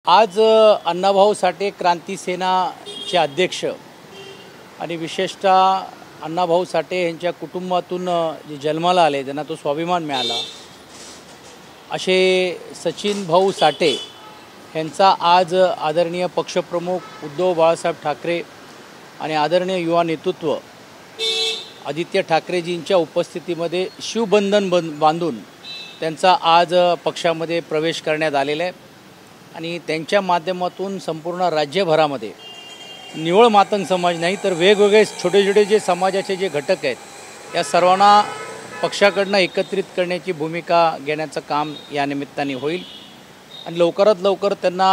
आज अण्णाभाऊ साठे क्रांती सेनाचे अध्यक्ष आणि विशेषतः अण्णाभाऊ साठे यांच्या कुटुंबातून जे जन्माला आले त्यांना तो स्वाभिमान मिळाला असे सचिन भाऊ साठे यांचा आज आदरणीय पक्षप्रमुख उद्धव बाळासाहेब ठाकरे आणि आदरणीय युवा नेतृत्व आदित्य ठाकरेजींच्या उपस्थितीमध्ये शिवबंधन बांधून त्यांचा आज पक्षामध्ये प्रवेश करण्यात आलेला आहे आणि त्यांच्या माध्यमातून संपूर्ण राज्यभरामध्ये निवळ मातंग समाज नाही तर वेगवेगळे छोटे छोटे जे समाजाचे जे घटक आहेत या सर्वांना पक्षाकडनं एकत्रित करण्याची भूमिका घेण्याचं काम या निमित्ताने होईल आणि लवकरात लवकर त्यांना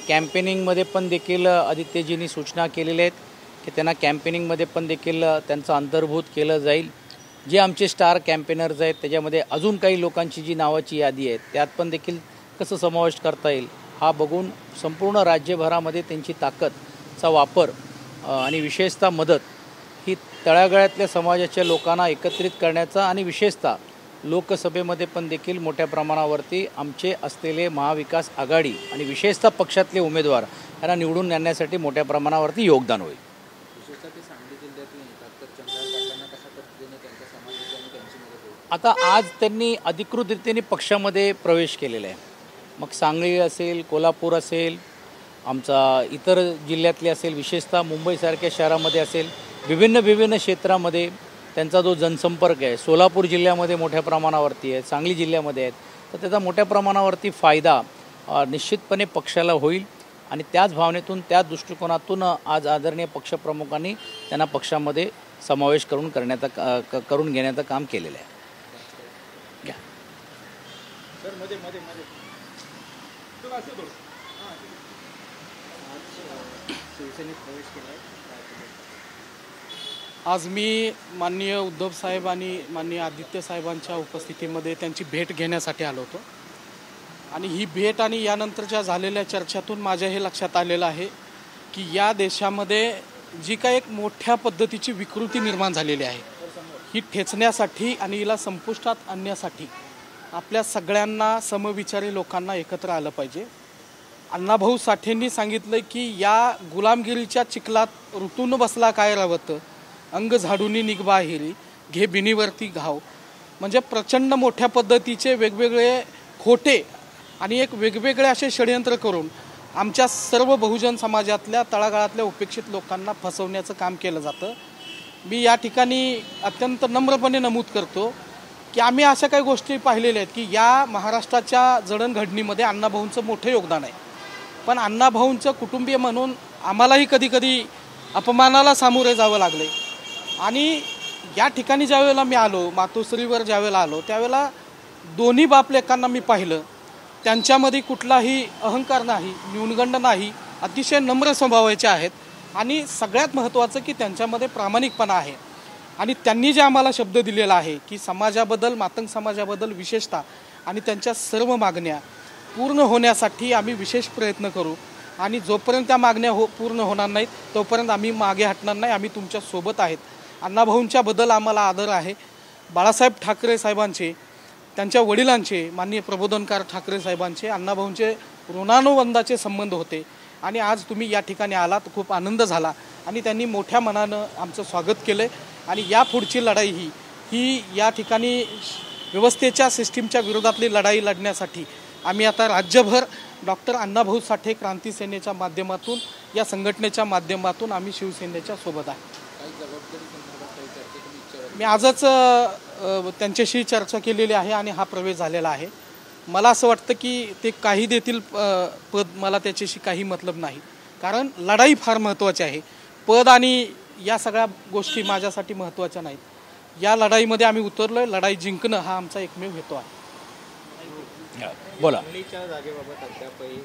कॅम्पेनिंगमध्ये पण देखील आदित्यजींनी सूचना केलेल्या आहेत की त्यांना कॅम्पेनिंगमध्ये पण देखील त्यांचं अंतर्भूत केलं जाईल। जे आमचे स्टार कॅम्पेनर्स आहेत त्याच्यामध्ये अजून काही लोकांची जी नावाची यादी आहे त्यात पण देखील कसं समावेश करता येईल हा बघून संपूर्ण राज्यभरामध्ये त्यांची ताकदचा वापर आणि विशेषतः मदत ही तळागाळातल्या समाजाच्या लोकांना एकत्रित करण्याचा आणि विशेषतः लोकसभेमध्ये पण देखील मोठ्या प्रमाणावरती आमचे असलेले महाविकास आघाडी आणि विशेषतः पक्षातले उमेदवार यांना निवडून आणण्यासाठी मोठ्या प्रमाणावरती योगदान होईल। आता आज त्यांनी अधिकृतरीत्याने पक्षामध्ये प्रवेश केलेला आहे। मग सांगली असेल, कोल्हापूर असेल, आमचा इतर जिल्ह्यातले असेल, विशेषतः मुंबईसारख्या शहरामध्ये असेल, विभिन्न क्षेत्रामध्ये त्यांचा जो जनसंपर्क आहे सोलापूर जिल्ह्यामध्ये मोठ्या प्रमाणावरती आहे, सांगली जिल्ह्यामध्ये आहेत, तर त्याचा मोठ्या प्रमाणावरती फायदा निश्चितपणे पक्षाला होईल आणि त्याच भावनेतून त्याच दृष्टिकोनातून आज आदरणीय पक्षप्रमुखांनी त्यांना पक्षामध्ये समावेश करून घेण्याचं काम केलेलं आहे। आज मी माननीय उद्धव साहेब आणि माननीय आदित्य साहेबांच्या उपस्थितीमध्ये त्यांची भेट घेण्यासाठी आलो होतो आणि ही भेट आणि यानंतरच्या झालेल्या चर्चेतून माझ्या हे लक्षात आलेलं आहे की या देशामध्ये जी काही एक मोठ्या पद्धतीची विकृती निर्माण झालेली आहे ही ठेचण्यासाठी आणि हिला संपुष्टात आणण्यासाठी आपल्या सगळ्यांना समविचारी लोकांना एकत्र आलं पाहिजे। अण्णाभाऊ साठेंनी सांगितलं की या गुलामगिरीच्या चिखलात ऋतून बसला काय रवत, अंग झाडूनी निघबा हिरी, घे बिनीवरती घाव। म्हणजे प्रचंड मोठ्या पद्धतीचे वेगवेगळे खोटे आणि एक वेगवेगळे असे षडयंत्र करून आमच्या सर्व बहुजन समाजातल्या तळागाळातल्या उपेक्षित लोकांना फसवण्याचं काम केलं जातं। मी या ठिकाणी अत्यंत नम्रपणे नमूद करतो की आम्ही अशा काही गोष्टी पाहिलेल्या आहेत की या महाराष्ट्राच्या जडणघडणीमध्ये अण्णाभाऊंचं मोठं योगदान आहे, पण अण्णाभाऊंचं कुटुंबीय म्हणून आम्हालाही कधीकधी अपमानाला सामोरे जावं लागले आणि या ठिकाणी ज्यावेळेला मी आलो, मातोश्रीवर ज्यावेळेला आलो त्यावेळेला दोन्ही बापलेकांना मी पाहिलं, त्यांच्यामध्ये कुठलाही अहंकार नाही, न्यूनगंड नाही, अतिशय नम्र स्वभावाचे आहेत आणि सगळ्यात महत्त्वाचं की त्यांच्यामध्ये प्रामाणिकपणा आहे आणि त्यांनी जे आम्हाला शब्द दिलेला आहे की समाजाबद्दल, मातंग समाजाबद्दल विशेषतः आणि त्यांच्या सर्व मागण्या पूर्ण होण्यासाठी आम्ही विशेष प्रयत्न करू आणि जोपर्यंत त्या मागण्या पूर्ण होणार नाहीत तोपर्यंत आम्ही मागे हटणार नाही, आम्ही तुमच्या सोबत आहेत। अण्णाभाऊंच्याबद्दल आम्हाला आदर आहे। बाळासाहेब ठाकरे साहेबांचे, त्यांच्या वडिलांचे, माननीय प्रबोधनकार ठाकरे साहेबांचे अण्णाभाऊंचे ऋणानुबंधाचे संबंध होते आणि आज तुम्ही या ठिकाणी आलात, खूप आनंद झाला आणि त्यांनी मोठ्या मनानं आमचं स्वागत केलं आणि या पुढची लढाई ही या ठिकाणी व्यवस्थेच्या सिस्टीमच्या विरोधातली लढाई लढण्यासाठी आम्ही आता राज्यभर डॉक्टर अण्णाभाऊ साठे क्रांती सेनेच्या माध्यमातून या संघटनेच्या माध्यमातून आम्ही शिवसेनेच्या सोबत आहे। मी आजच त्यांच्याशी चर्चा केलेली आहे आणि हा प्रवेश झालेला आहे। मला असं वाटतं की ते काही देतील पद, मला त्याच्याशी काही मतलब नाही, कारण लढाई फार महत्त्वाची आहे। पद आणि या सगळ्या गोष्टी माझ्यासाठी महत्त्वाच्या नाहीत। या लढाईमध्ये आम्ही उतरलोय, लढाई जिंकणं हा आमचा एकमेव हेतू आहे। बोला। सांगलीच्या जागेबाबत अद्यापही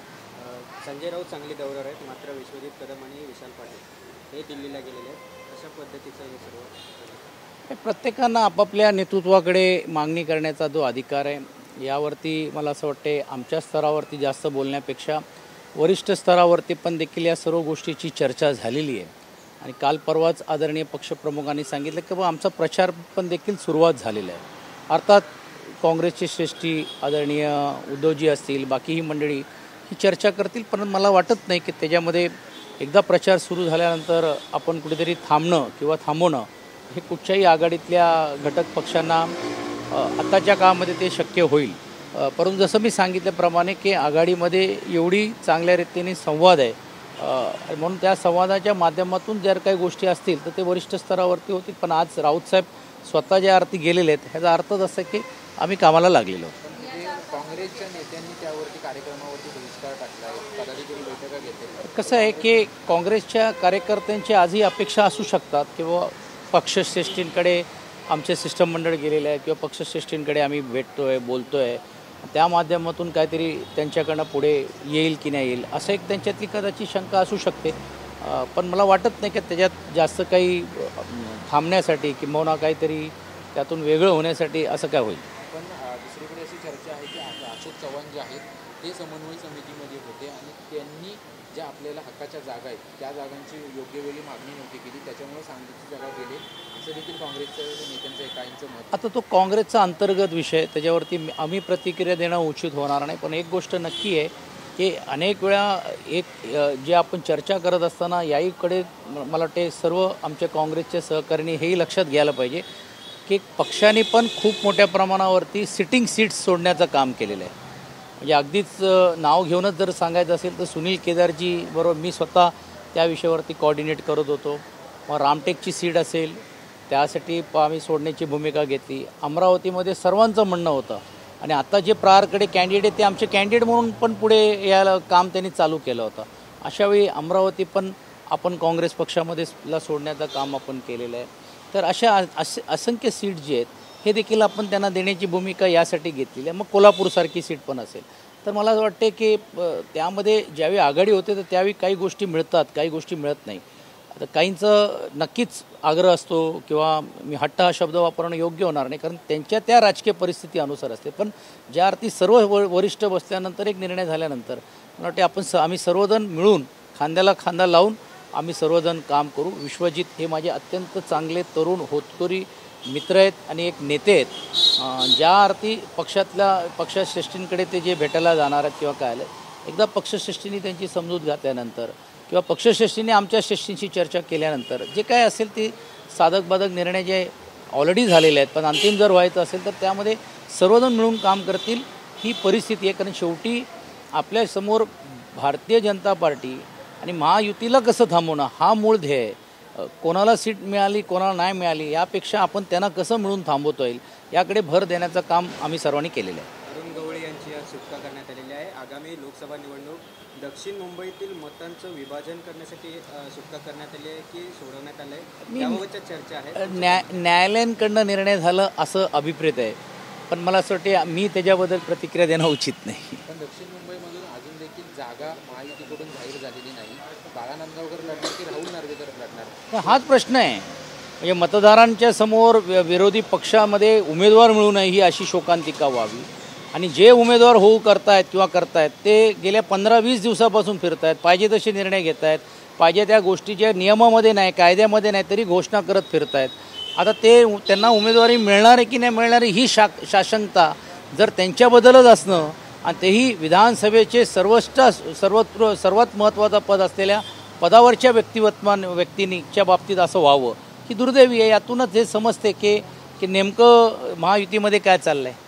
संजय राऊत चांगली दौऱ्यावर आहेत, मात्र विश्वजित कदम आणि विशाल पाटील हे दिल्लीला गेलेले आहेत। अशा पद्धतीचं हे सर्व प्रत्येकानं आपापल्या नेतृत्वाकडे मागणी करण्याचा जो अधिकार आहे यावरती मला असं वाटते आमच्या स्तरावरती जास्त बोलण्यापेक्षा वरिष्ठ स्तरावरती पण देखील या सर्व गोष्टीची चर्चा झालेली आहे आणि काल परवाच आदरणीय पक्षप्रमुखांनी सांगितलं की आमचा प्रचार पण देखील सुरुवात झालेला आहे। अर्थात काँग्रेसचे श्रेष्ठी आदरणीय उद्धवजी असतील, बाकी ही मंडळी ही चर्चा करतील, पण मला वाटत नाही की त्याच्यामध्ये एकदा प्रचार सुरू झाल्यानंतर आपण कुठेतरी थांबणं किंवा थांबवणं हे कुठच्याही आघाडीतल्या घटक पक्षांना आत्ताच्या काळामध्ये ते शक्य होईल. परंतु जसं मी सांगितल्याप्रमाणे की आघाडीमध्ये एवढी चांगल्या रीतीने संवाद आहे, म्हणून त्या संवादाच्या माध्यमातून जर काही गोष्टी असतील तर ते वरिष्ठ स्तरावरती होतील. पण आज राऊतसाहेब स्वतः ज्या अर्थी गेलेले आहेत ह्याचा अर्थच असं की आम्ही कामाला लागलेलो. काँग्रेसच्या नेत्यांनी त्यावरती कार्यक्रमावरती बहिष्कार टाकला, पदाधिकारी बैठका घेतल्या. कसं आहे की काँग्रेसच्या कार्यकर्त्यांची आजही अपेक्षा असू शकतात किंवा पक्षश्रेष्ठींकडे आमचे शिष्टमंडळ गेलेले आहे किंवा पक्षश्रेष्ठींकडे आम्ही भेटतो आहे, बोलतो आहे, त्या माध्यमातून काहीतरी त्यांच्याकडनं पुढे येईल की नाही येईल असं एक त्यांच्यातली कदाचित शंका असू शकते. पण मला वाटत नाही की त्याच्यात जास्त काही थांबण्यासाठी किंवा काहीतरी त्यातून वेगळं होण्यासाठी असं काय होईल. पण दुसरीकडे अशी चर्चा आहे की अशोक चव्हाण जे आहेत ते समन्वय समितीमध्ये होते आणि त्यांनी ज्या आपल्याला हक्काच्या जागा आहेत त्या जागांची योग्य वेळी मागणी नव्हती केली, त्याच्यामुळे सांगलीची जागा गेले असं देखील काँग्रेसच्या नेत्यांचं काहींचं मत. आता तो काँग्रेसचा अंतर्गत विषय, त्याच्यावरती आम्ही प्रतिक्रिया देणं उचित होणार नाही. पण एक गोष्ट नक्की आहे की अनेक वेळा जे आपण चर्चा करत असताना याहीकडे मला वाटते सर्व आमच्या काँग्रेसचे सहकार्यांनी हेही लक्षात घ्यायला पाहिजे की पक्षाने पण खूप मोठ्या प्रमाणावरती सिटिंग सीट्स सोडण्याचं काम केलेलं आहे. म्हणजे अगदीच नाव घेऊनच जर सांगायचं असेल तर सुनील केदारजी बरोबर मी स्वतः त्या विषयावरती कॉर्डिनेट करत होतो. मग रामटेकची सीट असेल त्यासाठी आम्ही सोडण्याची भूमिका घेतली. अमरावतीमध्ये सर्वांचं म्हणणं होतं आणि आता जे प्रहारकडे कॅन्डिडेट ते आमचे कॅन्डिडेट म्हणून पण पुढे यायला काम त्यांनी चालू केलं होतं. अशावेळी अमरावती पण आपण काँग्रेस पक्षामध्ये सोडण्याचं काम आपण केलेलं आहे. तर अशा असंख्य सीट जी आहेत हे देखील आपण त्यांना देण्याची भूमिका यासाठी घेतलेली आहे. मग कोल्हापूरसारखी सीट पण असेल. तर मला असं वाटते की त्यामध्ये ज्यावेळी आघाडी होते तर त्यावेळी काही गोष्टी मिळतात, काही गोष्टी मिळत नाही. आता काहींचं नक्कीच आग्रह असतो किंवा मी हट्ट हा शब्द वापरणं योग्य होणार नाही, कारण त्यांच्या त्या राजकीय परिस्थिती अनुसार असते. पण ज्या अर्थी सर्व वरिष्ठ बसल्यानंतर एक निर्णय झाल्यानंतर मला वाटते आम्ही सर्वजण मिळून खांद्याला खांदा लावून आम्ही सर्वजण काम करू. विश्वजित हे माझे अत्यंत चांगले तरुण होतकरी मित्र आहेत आणि एक नेते आहेत. ज्या अर्थी पक्षश्रेष्ठींकडे ते जे भेटायला जाणार आहेत किंवा काय आलं, एकदा पक्षश्रेष्ठींनी त्यांची समजूत घातल्यानंतर किंवा पक्षश्रेष्ठींनी आमच्या श्रेष्ठींशी चर्चा केल्यानंतर जे काय असेल ते साधक बाधक निर्णय जे ऑलरेडी झालेले आहेत पण अंतिम जर व्हायचं असेल तर त्यामध्ये सर्वजण मिळून काम करतील ही परिस्थिती आहे. कारण शेवटी आपल्यासमोर भारतीय जनता पार्टी आणि महायुतीला कसं थांबवणं हा मूळ ध्येय आहे. कोणाला सीट मिळाली कोणाला नाही मिळाली यापेक्षा आपण त्यांना कसं मिळून थांबवता येईल याकडे भर देण्याचं काम आम्ही सर्वांनी केलेलं आहे. अरुण गवळी यांची आज सुटका करण्यात आलेली आहे. आगामी लोकसभा निवडणूक दक्षिण मुंबईतील मतांचं विभाजन करण्यासाठी सुटका करण्यात आली आहे की सोडवण्यात आलं आहे याबाबतच्या चर्चा आहे. न्यायालयाकडनं निर्णय झालं असं अभिप्रेत आहे, पण मला असं वाटते मी त्याच्याबद्दल प्रतिक्रिया देणं उचित नाही. पण दक्षिण मुंबईमधून अजून देखील जागा महायुतीकडून जाहीर झालेली नाही. बाळा नांदगावकर लढणार की राहुल नार्वेकर लढणार हाच प्रश्न आहे. म्हणजे मतदारांच्या समोर विरोधी पक्षामध्ये उमेदवार मिळू नये ही अशी शोकांतिका व्हावी आणि जे उमेदवार होऊ करतायत किंवा करतायत ते गेल्या 15-20 दिवसापासून फिरतायत, पाहिजे तसे निर्णय घेत आहेत, पाहिजे त्या गोष्टी ज्या नियमामध्ये नाही कायद्यामध्ये नाही तरी घोषणा करत फिरतायत. आता त्यांना उमेदवारी मिळणार आहे की नाही मिळणार ही साशंकता जर त्यांच्याबद्दलच असणं आणि तेही विधानसभेचे सर्वात महत्त्वाचं पद असलेल्या पदावरच्या व्यक्तींच्या बाबतीत असं व्हावं ही दुर्दैवी आहे. यातूनच हे समजते की नेमकं महायुतीमध्ये काय चाललं आहे.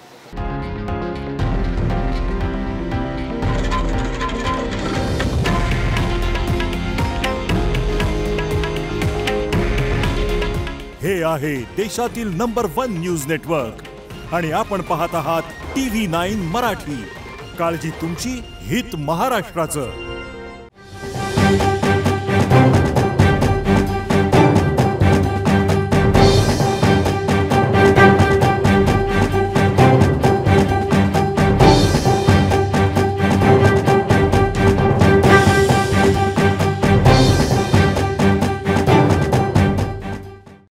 हे आहे देशातील नंबर 1 न्यूज नेटवर्क आणि आपण पाहत आहात TV9 मराठी. काळजी तुमची, हित महाराष्ट्राचं.